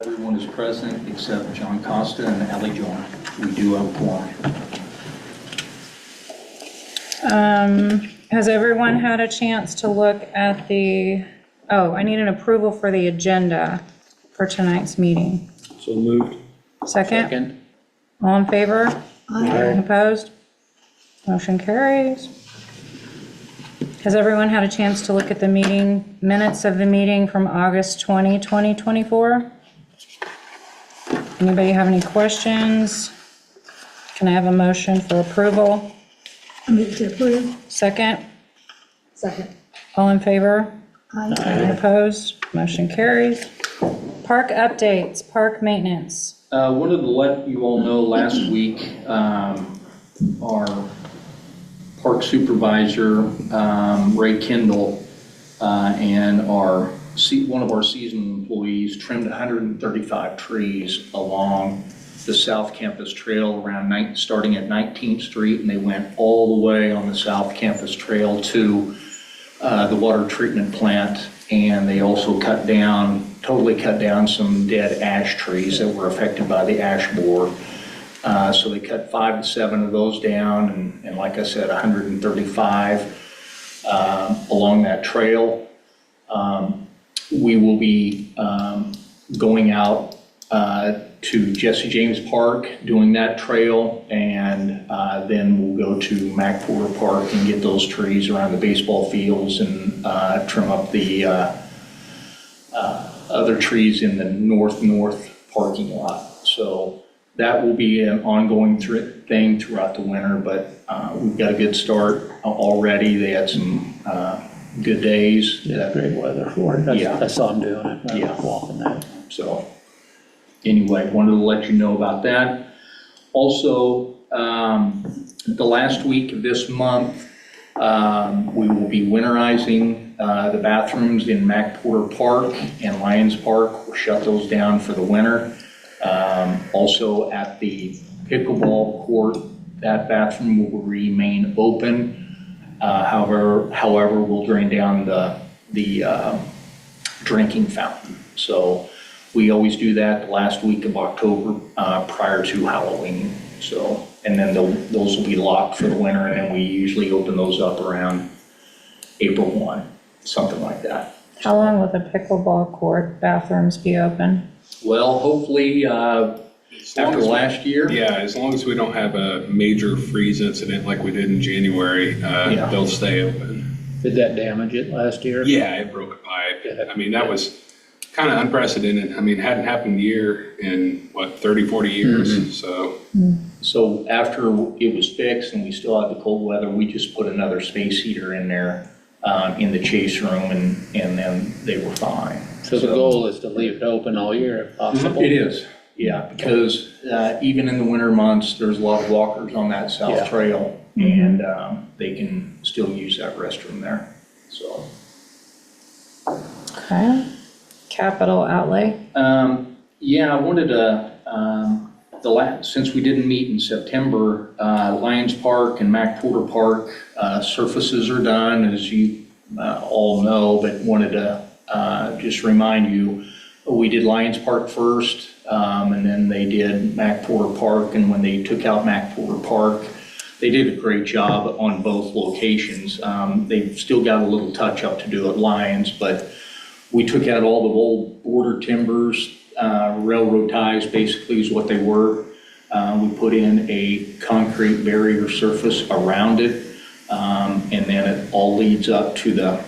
Everyone is present except John Costa and Ally John. We do have a quorum. Has everyone had a chance to look at I need an approval for the agenda for tonight's meeting. So moved. Second? All in favor? Aye. Opposed? Motion carries. Has everyone had a chance to look at the minutes of the meeting from August 20, 2024? Anybody have any questions? Can I have a motion for approval? I move to approve. Second? Second. All in favor? Aye. Opposed? Motion carries. Park updates, park maintenance. Wanted to let you all know last week, our park supervisor, Ray Kendall, and one of our seasonal employees trimmed 135 trees along the South Campus Trail starting at 19th Street, and they went all the way on the South Campus Trail to the water treatment plant. And they also totally cut down some dead ash trees that were affected by the ash borer. So they cut 5 to 7 of those down, and like I said, 135 along that trail. We will be going out to Jesse James Park, doing that trail, and then we'll go to Mac Porter Park and get those trees around the baseball fields and trim up the other trees in the north parking lot. So that will be an ongoing thing throughout the winter, but we've got a good start already. They had some good days. Yeah, great weather for it. Yeah. I saw him doing it. I Yeah. was walking that. So anyway, wanted to let you know about that. Also, the last week of this month, we will be winterizing the bathrooms in Mac Porter Park and Lions Park. We'll shut those down for the winter. Also at the pickleball court, that bathroom will remain open. However, we'll drain down the drinking fountain. So we always do that the last week of October prior to Halloween. So, and then those will be locked for the winter, and then we usually open those up around April 1, something like that. How long will the pickleball court bathrooms be open? Well, hopefully after last year. Yeah, as long as we don't have a major freeze incident like we did in January, they'll stay open. Did that damage it last year? Yeah, it broke a pipe. I mean, that was kind of unprecedented. I mean, it hadn't happened in 30, 40 years. Mm-hmm. So after it was fixed and we still had the cold weather, we just put another space heater in there in the chase room, and then they were fine. So the goal is to leave it open all year if possible? It is, yeah, because even in the winter months, there's a lot of walkers on that south trail, and they can still use that restroom there, so. Okay. Capital outlay. Yeah, I wanted to, since we didn't meet in September, Lions Park and Mac Porter Park surfaces are done, as you all know, but wanted to just remind you, we did Lions Park first, and then they did Mac Porter Park, and when they took out Mac Porter Park, they did a great job on both locations. They've still got a little touch up to do at Lions, but we took out all the old border timbers, railroad ties basically is what they were. We put in a concrete barrier surface around it, and then it all leads up to the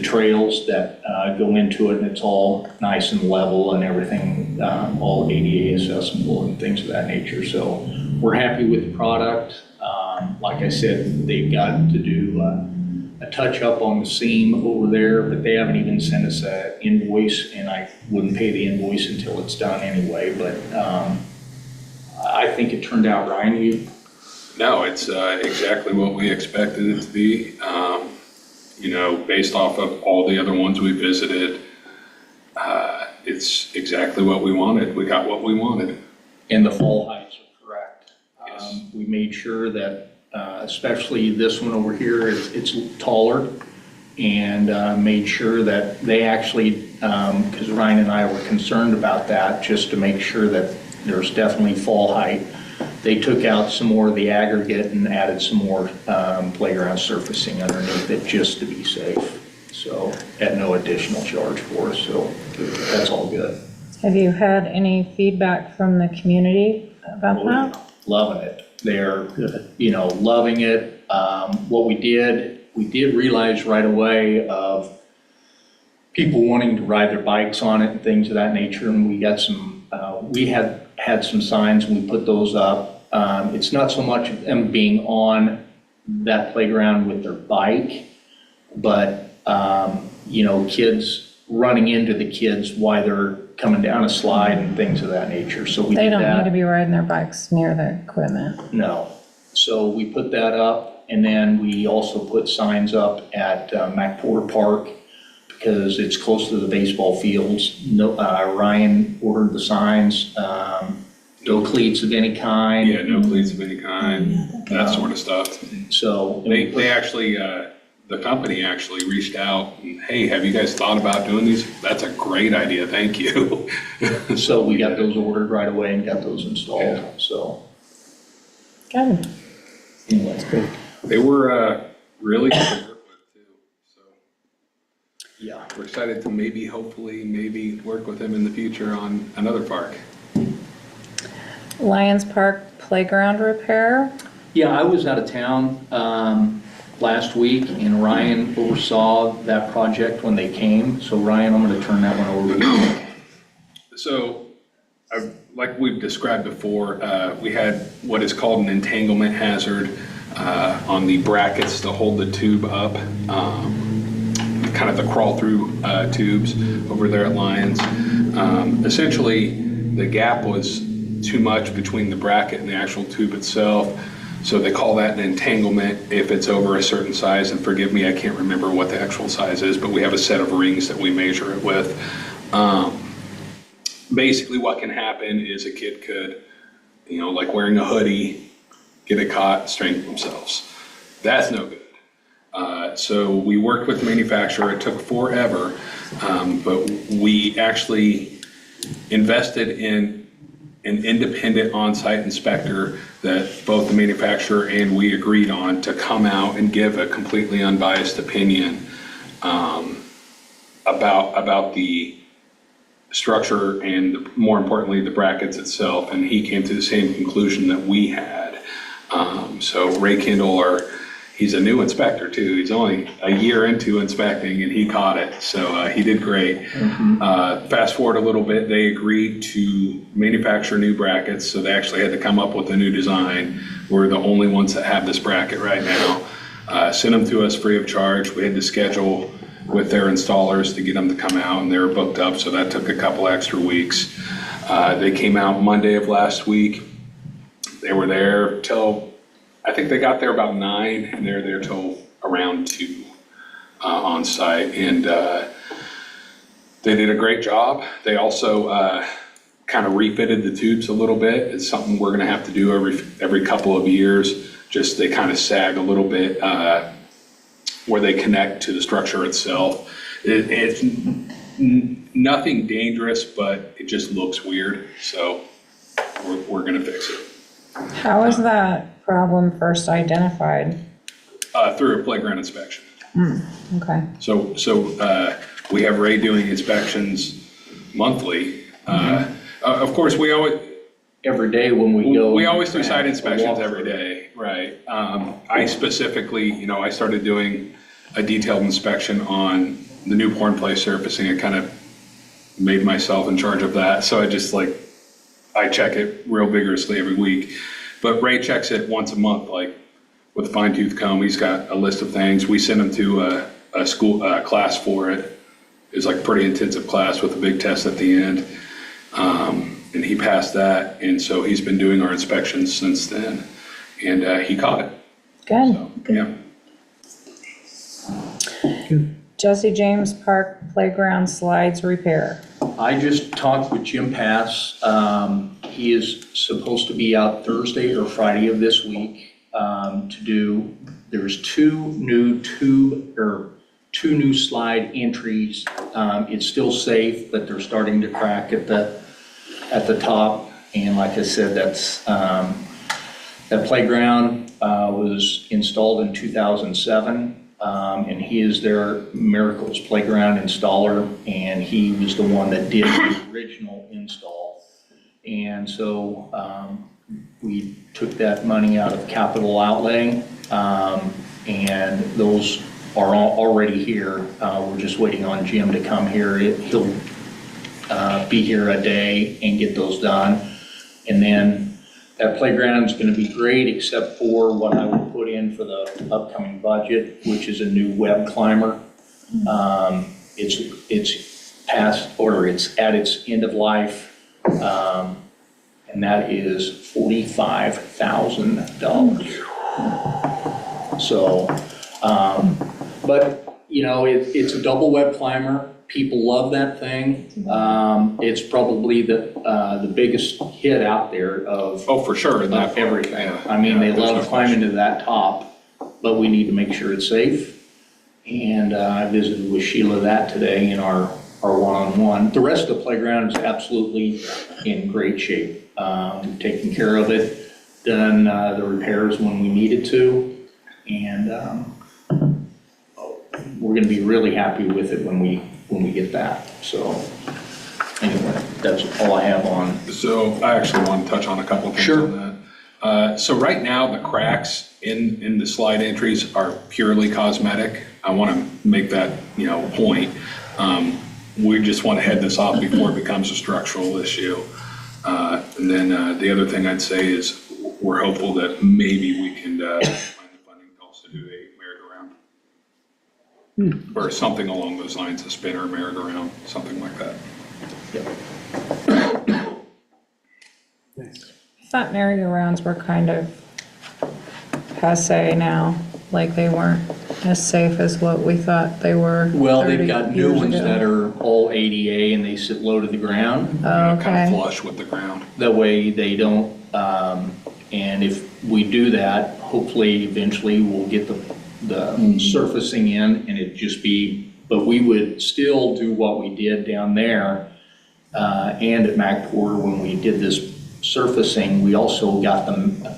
trails that go into it, and it's all nice and level and everything, all ADA accessible and things of that nature. So we're happy with the product. Like I said, they've got to do a touch up on the seam over there, but they haven't even sent us an invoice, and I wouldn't pay the invoice until it's done anyway. But I think it turned out, Ryan, No, it's exactly what we expected it to be. Based off of all the other ones we visited, it's exactly what we wanted. We got what we wanted. and the fall heights are correct. Yes. We made sure that, especially this one over here, it's taller, and made sure that they actually because Ryan and I were concerned about that, just to make sure that there's definitely fall height. They took out some more of the aggregate and added some more playground surfacing underneath it just to be safe. So at no additional charge for us, so that's all good. Have you had any feedback from the community about Oh, that? yeah, loving it. They're, Good. loving it. What we did realize right away of people wanting to ride their bikes on it and things of that nature, and we got some, we had some signs, and we put those up. It's not so much of them being on that playground with their bike, but, kids running into the kids while they're coming down a slide and things of that nature. So we They did don't that. need to be riding their bikes near the equipment. No. So we put that up, and then we also put signs up at Mac Porter Park because it's close to the baseball fields. No, Ryan ordered the signs, no cleats of any kind. Yeah, no cleats of any kind, that sort of stuff. So. They actually, the company actually reached out and, hey, have you guys thought about doing these? That's a great idea, thank you. So we got those ordered right away and got those installed, Yeah. so. Good. Anyway, it's good. They were really good to work with too, so Yeah. we're excited to hopefully work with them in the future on another park. Lions Park playground repair. Yeah, I was out of town last week, and Ryan oversaw that project when they came. So Ryan, I'm gonna turn that one over to you. So, like we've described before, we had what is called an entanglement hazard on the brackets to hold the tube up, kind of the crawl-through tubes over there at Lions. Essentially, the gap was too much between the bracket and the actual tube itself. So they call that an entanglement if it's over a certain size, and forgive me, I can't remember what the actual size is, but we have a set of rings that we measure it with. Basically what can happen is a kid could, like wearing a hoodie, get it caught, strangle themselves. That's no good. So we worked with the manufacturer, it took forever, but we actually invested in an independent on-site inspector that both the manufacturer and we agreed on to come out and give a completely unbiased opinion about the structure and, more importantly, the brackets itself. And he came to the same conclusion that we had. So Ray Kendall, he's a new inspector too. He's only a year into inspecting and he caught it. So he did great. Fast forward a little bit, they agreed to manufacture new brackets. So they actually had to come up with a new design. We're the only ones that have this bracket right now. Sent them to us free of charge. We had to schedule with their installers to get them to come out, and they were booked up. So that took a couple extra weeks. They came out Monday of last week. They were there till, I think they got there about 9, and they're there till around 2 on site. And they did a great job. They also kind of refitted the tubes a little bit. It's something we're gonna have to do every couple of years. Just they kind of sag a little bit where they connect to the structure itself. It's nothing dangerous, but it just looks weird. So we're gonna fix it. How was that problem first identified? Through a playground inspection. Okay. So we have Ray doing inspections monthly. Of course, we always Every day when we go. We always do site a inspections walkthrough. every day, right? I specifically, I started doing a detailed inspection on the new porn play surfacing. I kind of made myself in charge of that. So I check it real vigorously every week. But Ray checks it once a month, like with a fine tooth comb. He's got a list of things. We send him to a school class for it. It's like a pretty intensive class with a big test at the end. And he passed that. And so he's been doing our inspections since then. And he caught it. Good. So, yeah. Jesse James Park playground slides repair. I just talked with Jim Pass. He is supposed to be out Thursday or Friday of this week to do, there's 2 new 2 new slide entries. It's still safe, but they're starting to crack at the top. And like I said, that playground was installed in 2007. And he is their Miracles Playground installer, and he was the one that did the original install. And so we took that money out of capital outlay, and those are already here. We're just waiting on Jim to come here. He'll be here a day and get those done. And then that playground is going to be great, except for what I will put in for the upcoming budget, which is a new web climber. It's past, or it's at its end of life, and that is $45,000. So, but you know, it's a double web climber. People love that thing. It's probably the biggest hit out there of For sure. in that part, everything. yeah. I mean, they Yeah, there's love no climbing question. to that top, but we need to make sure it's safe. And I visited with Sheila that today in our one-on-one. The rest of the playground is absolutely in great shape. Taking care of it, done the repairs when we needed to, and we're gonna be really happy with it when we get that. So anyway, that's all I have on. So I actually want to touch on a couple of things Sure. on that. So right now, the cracks in the slide entries are purely cosmetic. I want to make that, point. We just want to head this off before it becomes a structural issue. And then the other thing I'd say is we're hopeful that maybe we can find the funding to also do a merry-go-round. Or something along those lines, a spinner, merry-go-round, something like that. I thought merry-go-rounds were kind of passé now, like they weren't as safe as what we thought they were. Well, 30 they've got new years ones ago. that are all ADA and they sit low to the ground. Oh, Kind of okay. flush with the ground. That way they don't, and if we do that, hopefully eventually we'll get the surfacing in and it'd just be, but we would still do what we did down there and at Mac Porter when we did this surfacing. We also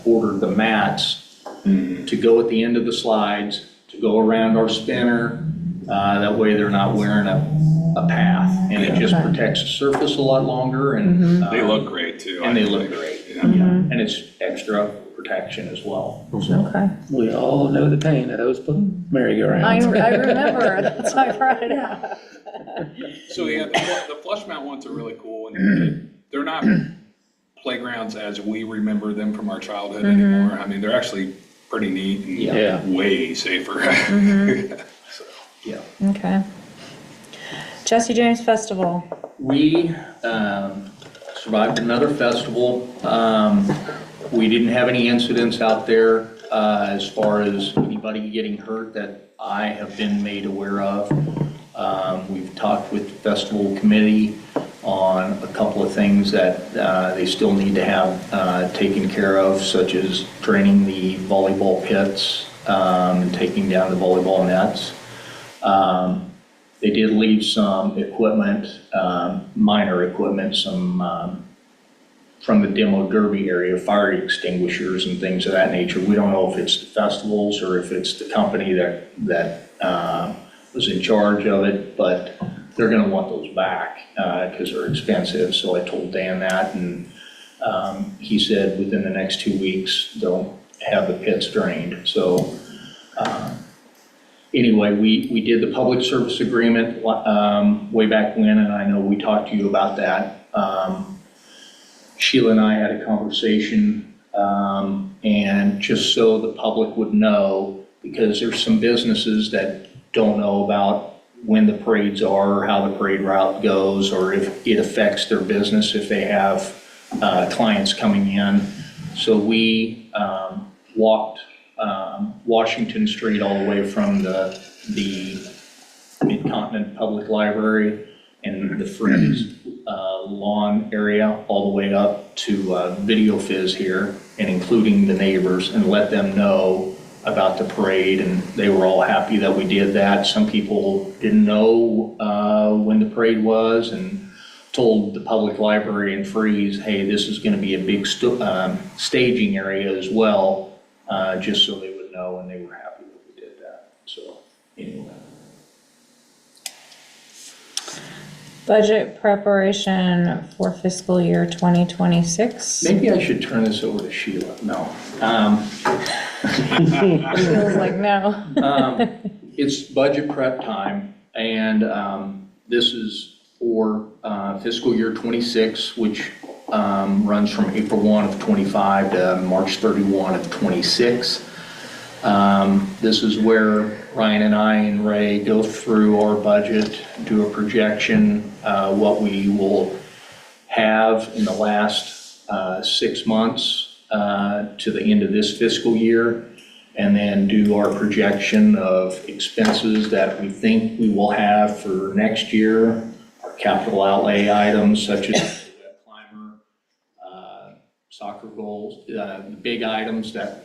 ordered the mats to go at the end of the slides, to go around our spinner. That way they're not wearing a path, and it just Okay. protects the surface a lot longer, and They look great too. and I they look think. great. Yeah. And it's extra protection as well. Okay. We all know the pain of those I merry-go-rounds. remember, that's why I brought it up. So yeah, the flush mount ones are really cool, and they're not playgrounds as we remember them from our childhood anymore. I mean, they're actually pretty neat and Yeah. way safer. So, Yeah. Okay. Jesse James Festival. We survived another festival. We didn't have any incidents out there as far as anybody getting hurt that I have been made aware of. We've talked with the festival committee on a couple of things that they still need to have taken care of, such as draining the volleyball pits and taking down the volleyball nets. They did leave some equipment, minor equipment, some from the demo derby area, fire extinguishers and things of that nature. We don't know if it's the festivals or if it's the company that was in charge of it, but they're gonna want those back because they're expensive. So I told Dan that, and he said within the next 2 weeks, they'll have the pits drained. So anyway, we did the public service agreement way back when, and I know we talked to you about that. Sheila and I had a conversation, and just so the public would know, because there's some businesses that don't know about when the parades are, or how the parade route goes, or if it affects their business if they have clients coming in. So we walked Washington Street all the way from the Mid-Continent Public Library and the Friends lawn area all the way up to Video Fizz here, and including the neighbors, and let them know about the parade, and they were all happy that we did that. Some people didn't know when the parade was and told the public library in Freeze, hey, this is going to be a big staging area as well, just so they would know, and they were happy that we did that. So anyway. Budget preparation for fiscal year 2026. Maybe I should turn this over to Sheila. No. Feels like no. It's budget prep time, and this is for fiscal year 26, which runs from April 1 of 25 to March 31 of 26. This is where Ryan and I and Ray go through our budget, do a projection, what we will have in the last 6 months to the end of this fiscal year, and then do our projection of expenses that we think we will have for next year, our capital outlay items such as the web climber, soccer goals, the big items that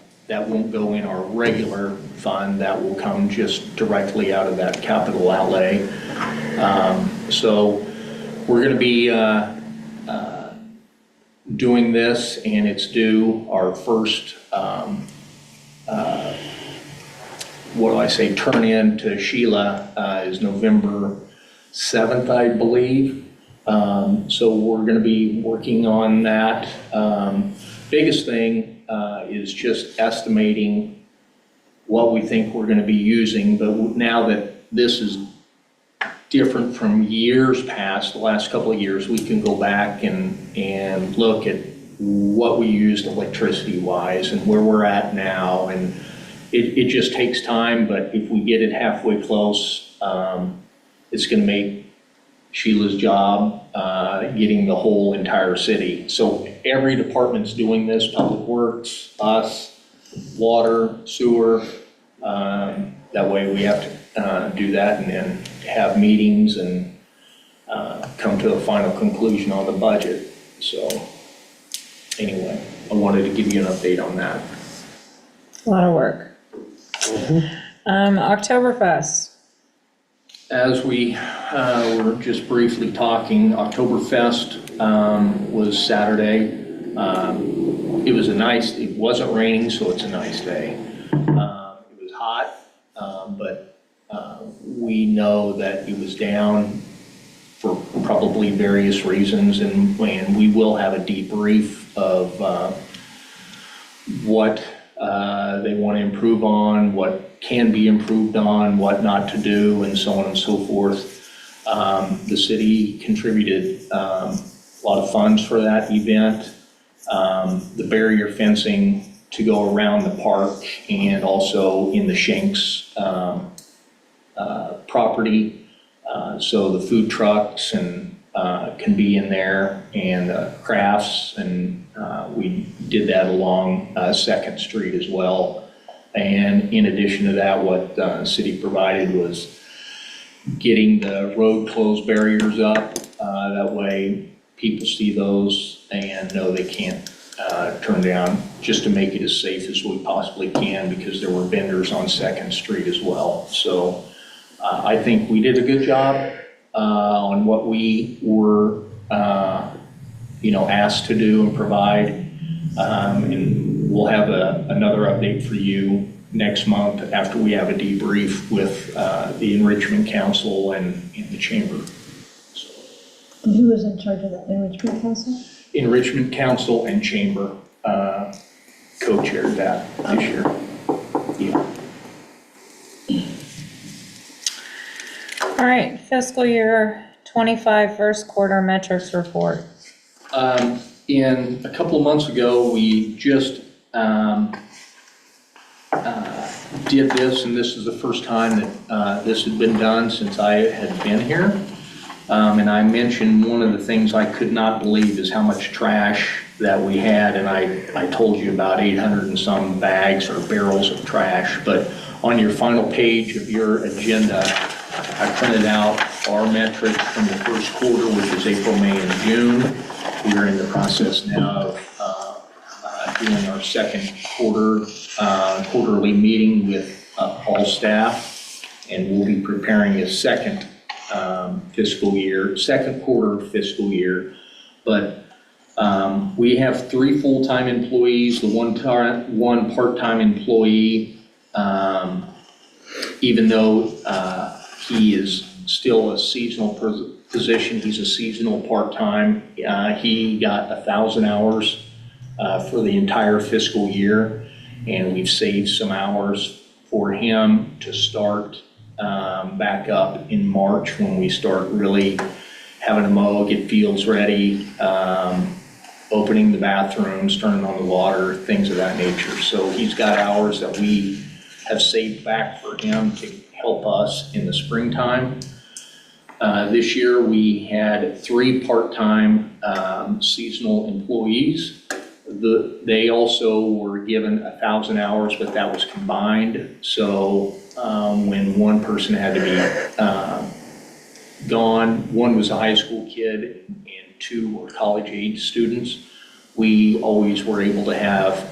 won't go in our regular fund, that will come just directly out of that capital outlay. So we're going to be doing this, and it's due our first, turn in to Sheila is November 7th, I believe. So we're going to be working on that. Biggest thing is just estimating what we think we're going to be using, but now that this is different from years past, the last couple of years, we can go back and look at what we used electricity-wise and where we're at now, and it just takes time, but if we get it halfway close, it's going to make Sheila's job getting the whole entire city. So every department's doing this, Public Works, us, water, sewer. That way we have to do that and then have meetings and come to a final conclusion on the budget. So anyway, I wanted to give you an update on that. A lot of work. Oktoberfest. As we were just briefly talking, Oktoberfest was Saturday. It wasn't raining, so it's a nice day. It was hot, but we know that it was down for probably various reasons, and we will have a debrief of what they want to improve on, what can be improved on, what not to do, and so on and so forth. The city contributed a lot of funds for that event. The barrier fencing to go around the park and also in the Shanks property. So the food trucks and can be in there, and crafts, and we did that along 2nd Street as well. And in addition to that, what the city provided was getting the road closed barriers up. That way people see those and know they can't turn down, just to make it as safe as we possibly can, because there were vendors on 2nd Street as well. So I think we did a good job on what we were asked to do and provide. And we'll have another update for you next month after we have a debrief with the Enrichment Council and the Chamber. So, And who was in charge of that enrichment council? Enrichment Council and Chamber co-chaired that this year. Yeah. All right, fiscal year 25 first quarter metrics report. In a couple of months ago, we just did this, and this is the first time that this had been done since I had been here. And I mentioned one of the things I could not believe is how much trash that we had, and I told you about 800 and some bags or barrels of trash. But on your final page of your agenda, I printed out our metrics from the first quarter, which is April, May, and June. We are in the process now of doing our second quarter quarterly meeting with all staff, and we'll be preparing a second quarter fiscal year. But we have 3 full-time employees, the one part-time employee, even though he is still a seasonal position, he's a seasonal part-time. He got 1,000 hours for the entire fiscal year, and we've saved some hours for him to start back up in March when we start really having to mow, get fields ready, opening the bathrooms, turning on the water, things of that nature. So he's got hours that we have saved back for him to help us in the springtime. This year we had 3 part-time seasonal employees. They also were given 1,000 hours, but that was combined. So when one person had to be gone, one was a high school kid and 2 were college-age students, we always were able to have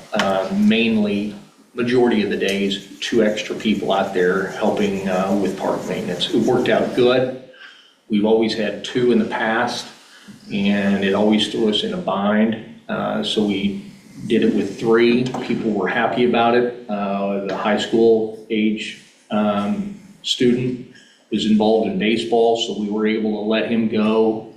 majority of the days, 2 extra people out there helping with park maintenance. It worked out good. We've always had 2 in the past, and it always threw us in a bind. So we did it with 3. People were happy about it. The high school age student was involved in baseball, so we were able to let him go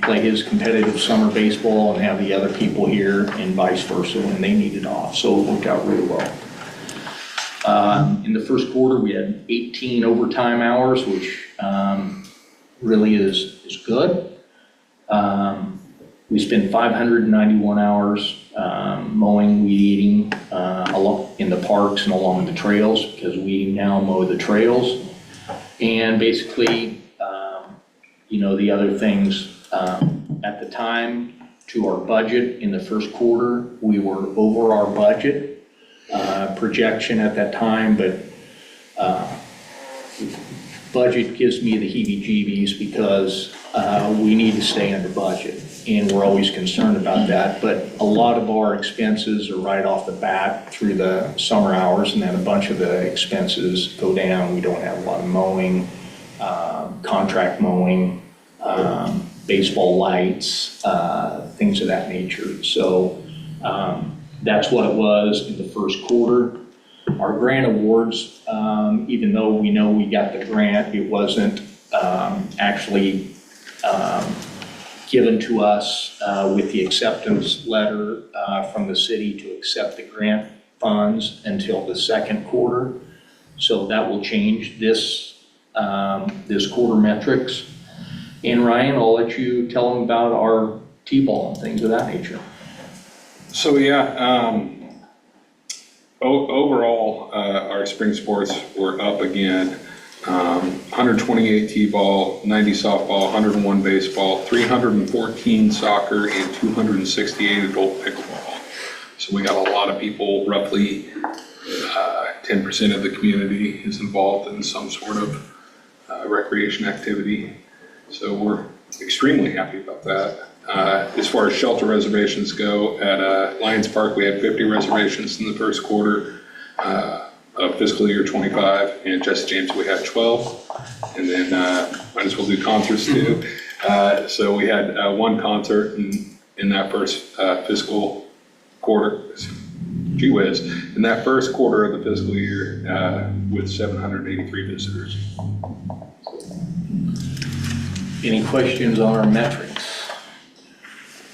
play his competitive summer baseball and have the other people here and vice versa when they needed off. So it worked out really well. In the first quarter, we had 18 overtime hours, which really is good. We spent 591 hours mowing, weed eating along in the parks and along the trails, because we now mow the trails. And basically, the other things, at the time to our budget in the first quarter, we were over our budget projection at that time, but budget gives me the heebie-jeebies because we need to stay under budget, and we're always concerned about that. But a lot of our expenses are right off the bat through the summer hours, and then a bunch of the expenses go down. We don't have a lot of mowing, contract mowing, baseball lights, things of that nature. So that's what it was in the first quarter. Our grant awards, even though we know we got the grant, it wasn't actually given to us with the acceptance letter from the city to accept the grant funds until the second quarter. So that will change this quarter metrics. And Ryan, I'll let you tell them about our T-ball and things of that nature. So overall, our spring sports were up again. 128 T-ball, 90 softball, 101 baseball, 314 soccer, and 268 adult pickleball. So we got a lot of people, roughly 10% of the community is involved in some sort of recreation activity. So we're extremely happy about that. As far as shelter reservations go, at Lions Park, we had 50 reservations in the first quarter of fiscal year 25, and Jesse James, we had 12. And then might as well do concerts too. So we had 1 concert in that first fiscal quarter. Gee whiz, in that first quarter of the fiscal year with 783 visitors. Any questions on our metrics?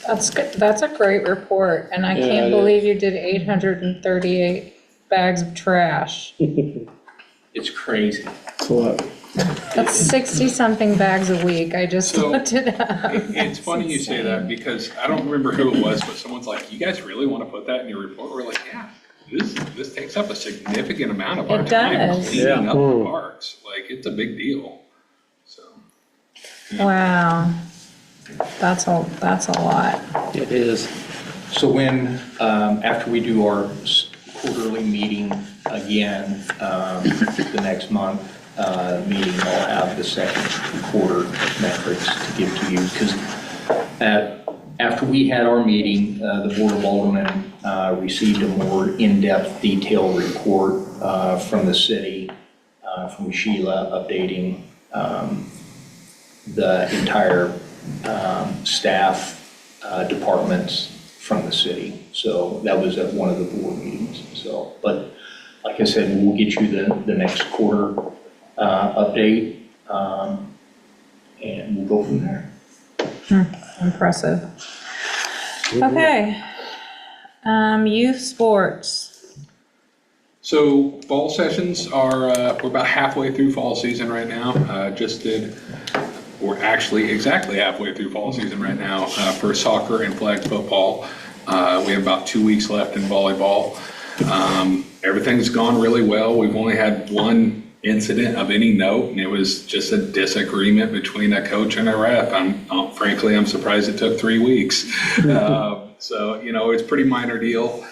That's good. That's a great report, and I can't believe you did 838 bags of trash. It's crazy. It's a lot. That's 60-something bags a week. I just looked it up. It's funny you say that, because I don't remember who it was, but someone's like, "You guys really want to put that in your report?" We're like, "Yeah, this takes up a significant amount of our time does. cleaning up the parks. Like, it's a big deal." So. Wow. That's a lot. It is. So when, after we do our quarterly meeting again, the next month meeting, I'll have the second quarter metrics to give to you, because after we had our meeting, the Board of Aldermen received a more in-depth detailed report from the city, from Sheila, updating the entire staff departments from the city. So that was at one of the board meetings. So, but like I said, we'll get you the next quarter update, and we'll go from there. Impressive. Okay. Youth sports. So fall sessions are, we're about halfway through fall season right now. We're actually exactly halfway through fall season right now for soccer and flag football. We have about 2 weeks left in volleyball. Everything's gone really well. We've only had one incident of any note, and it was just a disagreement between a coach and a ref. Frankly, I'm surprised it took 3 weeks. So, it's a pretty minor deal.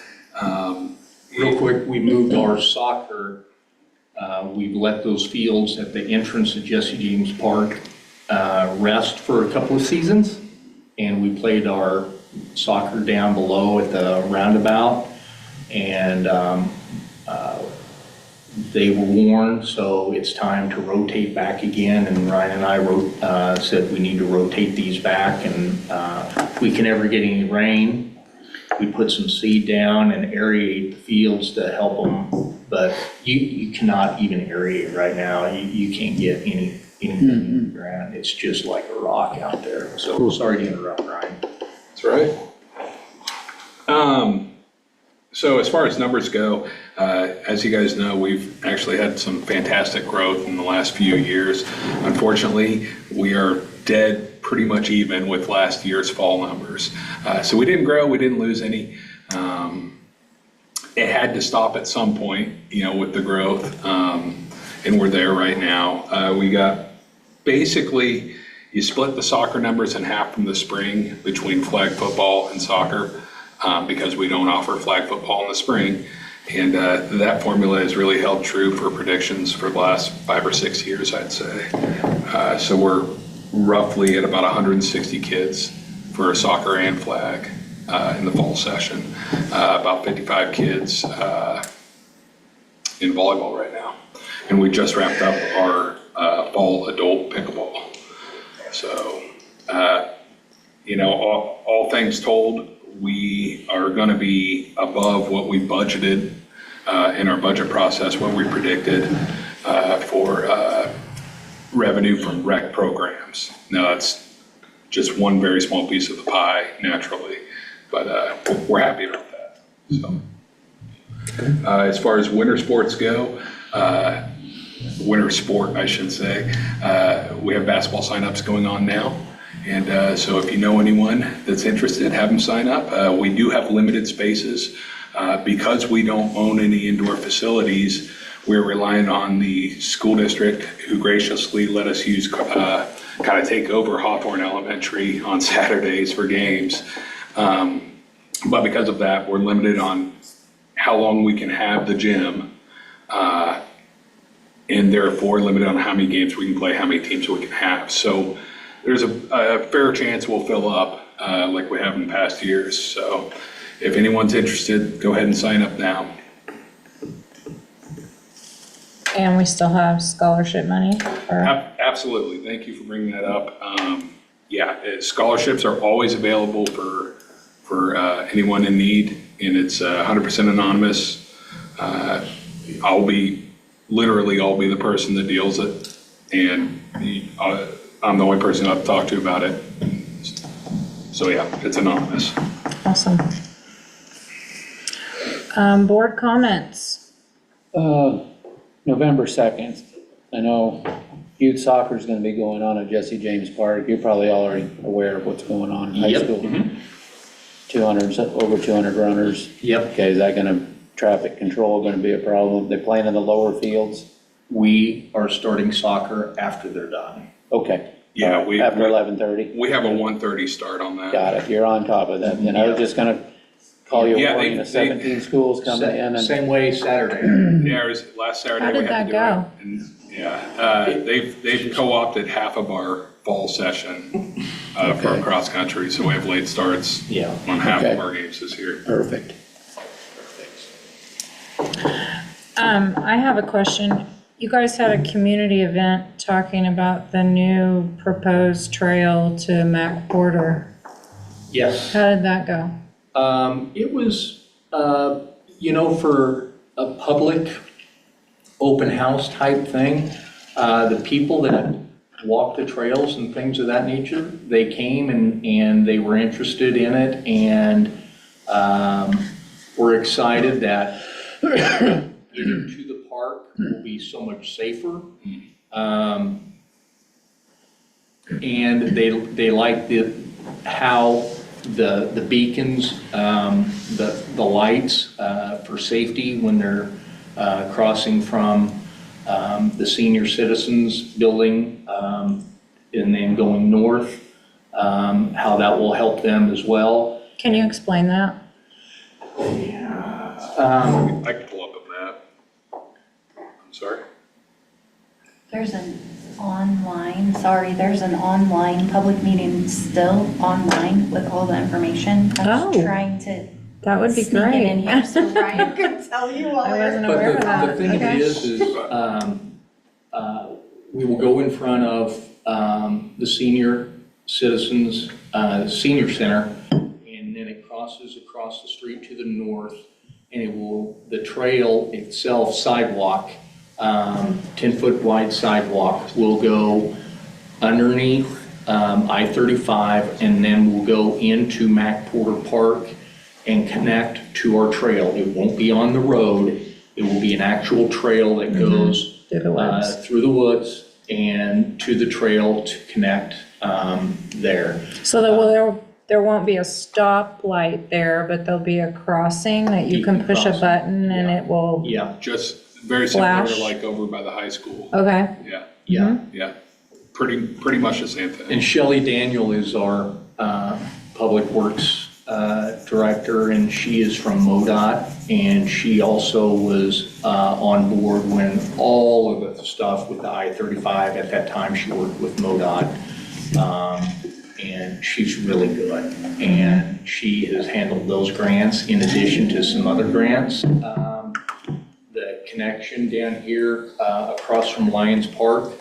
Real quick, we moved our soccer, we've let those fields at the entrance to Jesse James Park rest for a couple of seasons, and we played our soccer down below at the roundabout, and they were worn, so it's time to rotate back again, and Ryan and I said we need to rotate these back, and if we can ever get any rain, we put some seed down and aerate the fields to help them, but you cannot even aerate right now. You can't get anything in the ground. It's just like a rock out there. So sorry to interrupt, Ryan. That's right. So as far as numbers go, as you guys know, we've actually had some fantastic growth in the last few years. Unfortunately, we are dead pretty much even with last year's fall numbers. So we didn't grow, we didn't lose any. It had to stop at some point, with the growth, and we're there right now. We got basically, you split the soccer numbers in half from the spring between flag football and soccer, because we don't offer flag football in the spring. And that formula has really held true for predictions for the last 5 or 6 years, I'd say. So we're roughly at about 160 kids for soccer and flag in the fall session. About 55 kids in volleyball right now. And we just wrapped up our fall adult pickleball. So, all things told, we are going to be above what we budgeted in our budget process, what we predicted for revenue from rec programs. Now, that's just one very small piece of the pie, naturally, but we're happy about that. So, as far as winter sports go, winter sport, I should say, we have basketball signups going on now. And so if you know anyone that's interested, have them sign up. We do have limited spaces. Because we don't own any indoor facilities, we're relying on the school district, who graciously let us use, kind of take over Hawthorne Elementary on Saturdays for games. But because of that, we're limited on how long we can have the gym, and therefore limited on how many games we can play, how many teams we can have. So there's a fair chance we'll fill up like we have in past years. So if anyone's interested, go ahead and sign up now. And we still have scholarship money for, Absolutely. Thank you for bringing that up. Scholarships are always available for anyone in need, and it's 100% anonymous. I'll be the person that deals it, and I'm the only person I've talked to about it. So yeah, it's anonymous. awesome. Board comments. November 2nd, I know youth soccer is going to be going on at Jesse James Park. You're probably already aware of what's going on in high Yep. school. 200 runners. Yep. Okay, is that traffic control going to be a problem? They're playing in the lower fields? We are starting soccer after they're done. Okay. Yeah, After 11:30? we have a 1:30 start on that. Got it, you're on top of that. And I was just going to call you a Yeah, warning, the 17 schools coming in and. Same way Saturday. Yeah, it was last Saturday. How we did had to that do go? it. And, yeah, they've co-opted half of our fall session for our cross country, so we have late starts Yeah. on half Okay. of our games this year. Perfect. I have a question. You guys had a community event talking about the new proposed trail to Mac Porter. Yes. How did that go? It was, for a public open house type thing, the people that walk the trails and things of that nature, they came and they were interested in it, and we're excited that getting to the park will be so much safer. And they like how the beacons, the lights for safety when they're crossing from the senior citizens building and then going north, how that will help them as well. Can you explain that? I can pull up a map. I'm sorry? There's an online public meeting still online with all the information. I was Oh. trying to That would be sneak it in great. here so Ryan could tell you all. I wasn't But aware of that. the thing of it Okay. is we will go in front of the senior citizens, senior center, and then it crosses across the street to the north, and the trail itself, sidewalk, 10-foot wide sidewalk, will go underneath I-35, and then we'll go into Mac Porter Park and connect to our trail. It won't be on the road. It will be an actual trail that goes Through the woods. through the woods and to the trail to connect there. So there won't be a stoplight there, but there'll be a crossing that you can push a button and it will, Yeah, Just very similar to Flash. like over by the high school. okay. Yeah, yeah. yeah. Pretty much the same thing. And Shelley Daniel is our Public Works Director, and she is from MoDOT, and she also was on board when all of the stuff with the I-35, at that time she worked with MoDOT, and she's really good. And she has handled those grants in addition to some other grants. The connection down here across from Lions Park,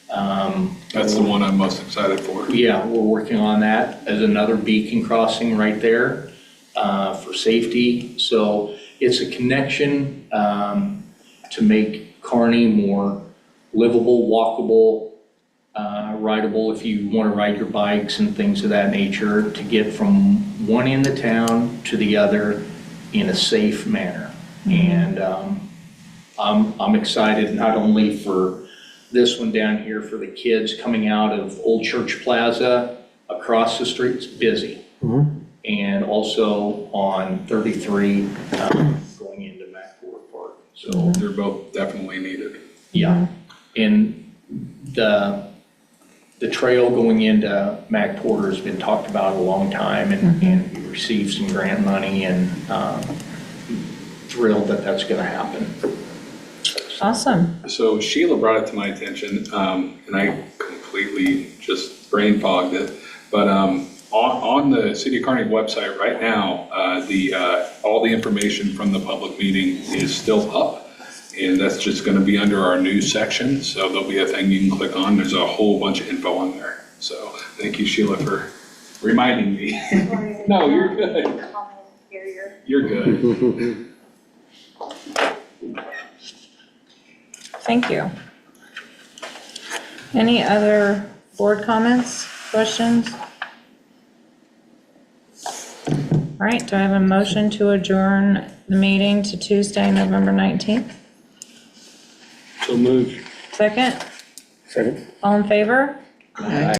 That's the one I'm most excited for. yeah, we're working on that as another beacon crossing right there for safety. So it's a connection to make Kearney more livable, walkable, rideable if you want to ride your bikes and things of that nature, to get from one end of town to the other in a safe manner. And I'm excited not only for this one down here for the kids coming out of Old Church Plaza, across the street, it's busy. And also on 33, going into Mac Porter Park. So, They're both definitely needed. yeah. And the trail going into Mac Porter has been talked about a long time, and we received some grant money, and thrilled that that's gonna happen. Awesome. So Sheila brought it to my attention, and I completely just brain fogged it. But on the City of Kearney website right now, all the information from the public meeting is still up. And that's just gonna be under our news section. So there'll be a thing you can click on. There's a whole bunch of info on there. So thank you, Sheila, for reminding me. No, you're good. You're good. Thank you. Any other board comments, questions? All right, do I have a motion to adjourn the meeting to Tuesday, November 19th? So moved. Second? Second. All in favor?